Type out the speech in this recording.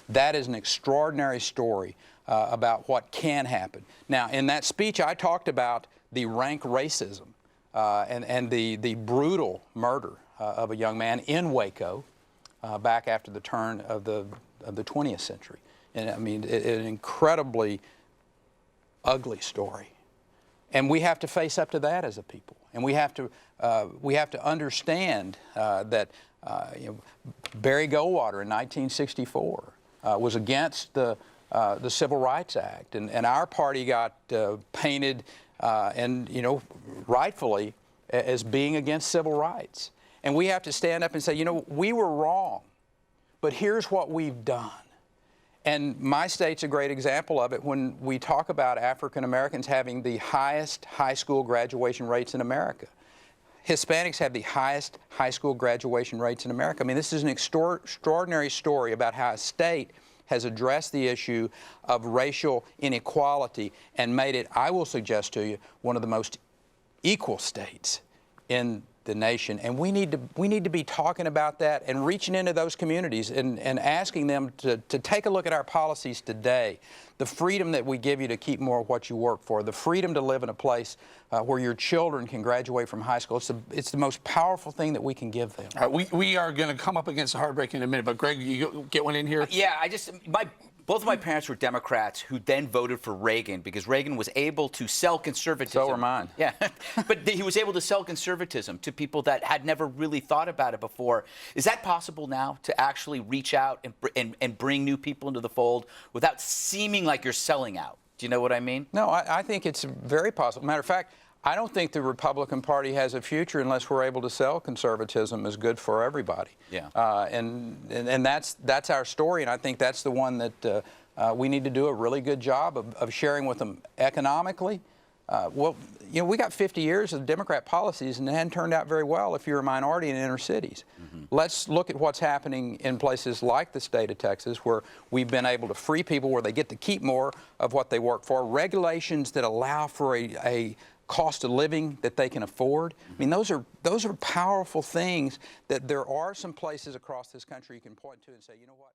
That is an extraordinary story about what can happen. Now, in that speech, I talked about the rank racism and the brutal murder of a young man in Waco back after the turn of the 20th century. And I mean, an incredibly ugly story. And we have to face up to that as a people. And we have to understand that Barry Goldwater in 1964 was against the Civil Rights Act, and our party got painted, and rightfully, as being against civil rights. And we have to stand up and say, we were wrong, but here's what we've done. And my state's a great example of it when we talk about African Americans having the highest high school graduation rates in America. Hispanics have the highest high school graduation rates in America. I mean, this is an extraordinary story about how a state has addressed the issue of racial inequality and made it, I will suggest to you, one of the most equal states in the nation. And we need to be talking about that and reaching into those communities and asking them to take a look at our policies today. The freedom that we give you to keep more of what you work for, the freedom to live in a place where your children can graduate from high school. It's the most powerful thing that we can give them. All right, we are going to come up against a heartbreak in a minute, but Greg, you get one in here? Yeah, both of my parents were Democrats who then voted for Reagan because Reagan was able to sell conservatism. So were mine. Yeah, but he was able to sell conservatism to people that had never really thought about it before. Is that possible now, to actually reach out and bring new people into the fold without seeming like you're selling out? Do you know what I mean? No, I think it's very possible. Matter of fact, I don't think the Republican Party has a future unless we're able to sell conservatism as good for everybody. Yeah. And that's our story, and I think that's the one that we need to do a really good job of sharing with them economically. Well, we got 50 years of Democrat policies, and it hadn't turned out very well if you're a minority in inner cities. Mm-hmm. Let's look at what's happening in places like the state of Texas, where we've been able to free people, where they get to keep more of what they work for, regulations that allow for a cost of living that they can afford. I mean, those are powerful things that there are some places across this country you can point to and say, you know what?